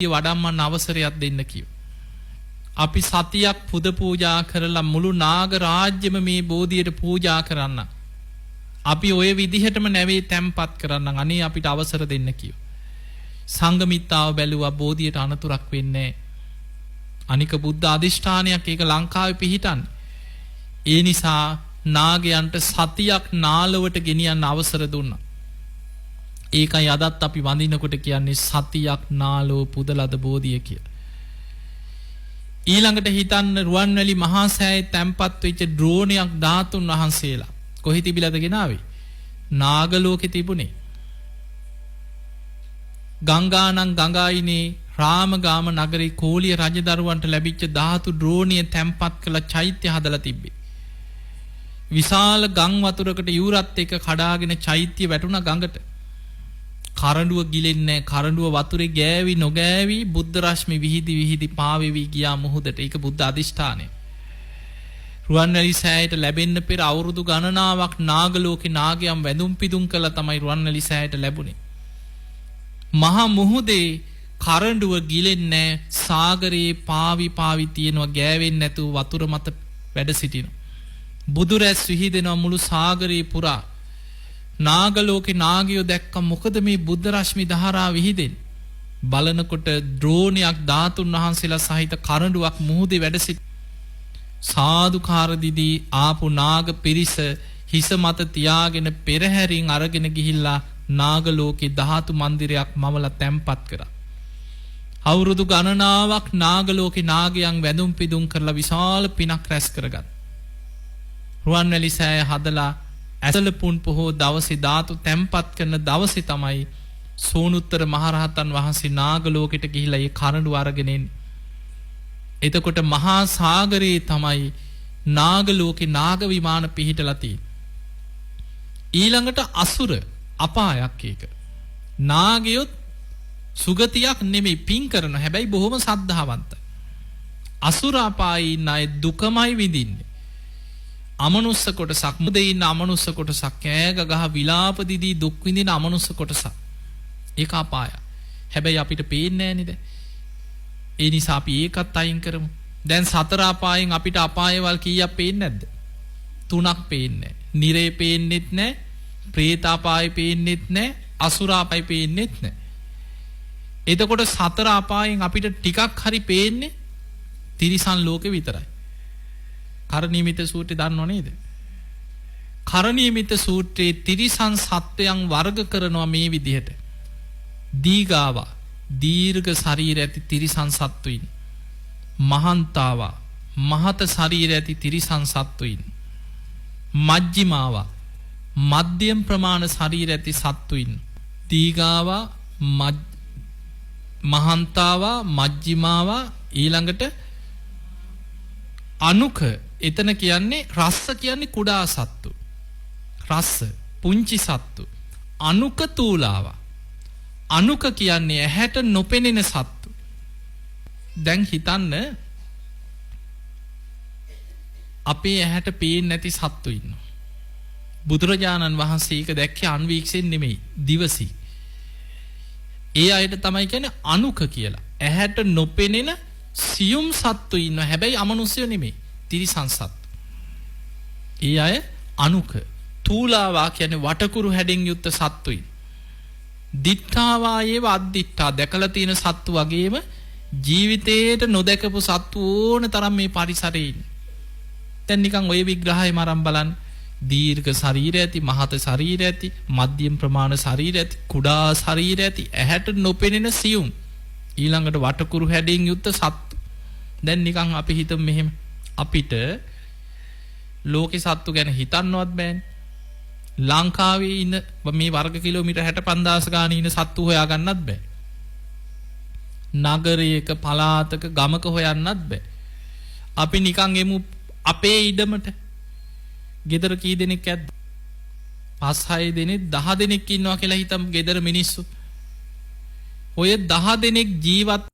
වඩම්මන්න අවසරයක් දෙන්න කිව්වා. අපි සතියක් පුද පූජා කරලා මුළු නාග රාජ්‍යම මේ බෝධියට පූජා කරන්න. අපි ඔය විදිහටම නැවේ තැම්පත් කරන්න අනේ අපිට අවසර දෙන්න කිව්වා. සංඝමිත්තාව බැලුවා බෝධියට අනතුරක් වෙන්නේ නැහැ. අනික බුද්ධ අධිෂ්ඨානයක් ඒක ලංකාවේ පිහිටන්නේ. ඒ නිසා නාගයන්ට සතියක් නාලවට ගෙනියන්න අවසර දුන්නා. ඒකයි අදත් අපි වඳිනකොට කියන්නේ සතියක් නාලෝ පුදලද බෝධිය කියලා. ඊළඟට හිතන්න රුවන්වැලි මහා සෑයේ තැන්පත් වෙච්ච ඩ්‍රෝනයක් ධාතුන් වහන්සේලා කොහි තිබිලාද ගෙනාවේ? නාග ලෝකේ තිබුණේ. ගංගානම් ගංගායිනේ රාමගාම නගරේ කෝලිය රජදරුවන්ට ලැබිච්ච ධාතු ඩ්‍රෝනිය තැන්පත් කළ චෛත්‍ය හදලා තිබ්බේ. විශාල ගම් වතුරකට යූරත් එක කඩාගෙන චෛත්‍ය වැටුණා ගඟට. කරඬුව ගිලෙන්නේ කරඬුව වතුරේ ගෑවි නොගෑවි බුද්ධ රශ්මි විහිදි විහිදි පාවෙවි ගියා මුහුදට. ඒක බුද්ධ අධිෂ්ඨානය. රුවන්වැලි සෑයට ලැබෙන්න පෙර අවුරුදු ගණනාවක් නාග ලෝකේ නාගයන් වැඳුම් පිදුම් කළා තමයි රුවන්වැලි සෑයට ලැබුණේ. මහා මුහුදේ කරඬුව ගිලෙන්නේ සාගරයේ පාවි පාවි තියෙනවා ගෑවෙන්නේ නැතුව වතුර මත වැඩ සිටිනවා. බුදුරැස් විහිදෙනවා මුළු සාගරේ පුරා. නාග ලෝකේ නාගයෝ දැක්ක මොකද මේ බුද්ධ රශ්මි ධාරා විහිදෙන්නේ? බලනකොට ඩ්‍රෝනයක් ධාතුන් වහන්සේලා සහිත කරඬුවක් මුහුදේ වැඩ සිට සාදුකාර දීදී ආපු නාග පිරිස හිස මත තියාගෙන පෙරහැරින් අරගෙන ගිහිල්ලා නාග ලෝකේ ධාතු මන්දිරයක් මවලා තැන්පත් කරා. අවුරුදු ගණනාවක් නාග ලෝකේ නාගයන් වැඳුම් පිදුම් කරලා විශාල පිනක් රැස් කරගත්. රුවන්වැලි සෑය හදලා ඇසලපුන් පොහෝ දවසේ ධාතු තැන්පත් කරන දවසේ තමයි සෝනුත්තර මහරහතන් වහන්සේ නාග ලෝකෙට ගිහිලා ඒ කරඬුව අරගෙන එන්නේ. එතකොට මහා සාගරේ තමයි නාග ලෝකේ නාග විමාන පිහිටලා තියෙන්නේ. ඊළඟට අසුර අපායක් ඒක. නාගයොත් සුගතියක් නෙමෙයි පින් කරන හැබැයි බොහොම සද්ධාවන්තයි. අසුර අපායේ ඉන්න අය දුකමයි විඳින්නේ. අමනුස්ස කොටසක් මුදේ ඉන්න අමනුස්ස කොටසක් කෑග ගහ විලාප දිදී දුක් විඳින අමනුස්ස කොටසක්. ඒක අපාය. හැබැයි අපිට පේන්නේ නැහැ නේද? ඒ නිසා අපි ඒකත් අයින් කරමු. දැන් සතර අපායෙන් අපිට අපායවල් කීයක් පේන්නේ නැද්ද? 3ක් පේන්නේ නැහැ. නිරේ පේන්නෙත් නැහැ, പ്രേත අපාය පේන්නෙත් නැහැ, අසුර අපාය පේන්නෙත් නැහැ. එතකොට සතර අපායෙන් අපිට ටිකක් හරි පේන්නේ තිරිසන් ලෝකෙ විතරයි. කරණීයමිත සූත්‍රය දන්නව නේද? කරණීයමිත සූත්‍රයේ තිරිසන් සත්වයන් වර්ග කරනවා මේ විදිහට. දීගාවා දීර්ඝ ශරීර ඇති තිරිසන් සත්වයින්. මහන්තාවා මහත ශරීර ඇති තිරිසන් සත්වයින්. මජ්ජිමාවා මධ්‍යම ප්‍රමාණ ශරීර ඇති සත්වයින්. දීගාවා මහන්තාවා මජ්ජිමාවා ඊළඟට අනුක එතන කියන්නේ රස්ස කියන්නේ කුඩා සත්තු. රස්ස පුංචි සත්තු. අනුක තූලාවා. අනුක කියන්නේ ඇහැට නොපෙනෙන සත්තු. දැන් හිතන්න අපේ ඇහැට පේන්නේ නැති සත්තු ඉන්නවා. බුදුරජාණන් වහන්සේ ඒක දැක්කේ අන්වීක්ෂයෙන් නෙමෙයි දිවසි. ඒ අයට තමයි කියන්නේ අනුක කියලා. ඇහැට නොපෙනෙන සියුම් සත්තු ඉන්නවා. හැබැයි අමනුෂ්‍යය නෙමෙයි. තිරිසන් සත්තු. ඒ අය අනුක. තූලාවා කියන්නේ වටකුරු හැඩෙන් යුක්ත සත්තුයි. දිට්ඨාවායේව අද්දිට්ඨා දැකලා තියෙන සත්තු වගේම ජීවිතේට නොදැකපු සත්තු ඕන තරම් මේ පරිසරයේ ඉන්නේ. දැන් නිකන් ওই විග්‍රහයම අරන් බලන්න. දීර්ඝ ශරීර ඇති, මහත ශරීර ඇති, මධ්‍යම ප්‍රමාණ ශරීර ඇති, කුඩා ශරීර ඇති, ඇහැට නොපෙනෙන සියුම්. ඊළඟට වටකුරු හැඩෙන් යුක්ත සත්තු. දැන් නිකන් අපි හිතමු මෙහෙම. අපිට ලෝකේ සත්තු ගැන හිතන්නවත් බෑනේ. ලංකාවේ ඉන්න මේ වර්ග කිලෝමීටර් 65000 ගානේ ඉන්න සත්තු හොයා ගන්නත් බෑ. නගරයක පළාතක ගමක හොයන්නත් බෑ. අපි නිකන් එමු අපේ ඉඩමට. ගෙදර කී දෙනෙක් ඇද්ද? 5-6 දෙනෙක් 10 දෙනෙක් ඉන්නවා කියලා හිතමු ගෙදර මිනිස්සු. ඔය 10 දෙනෙක් ජීවත්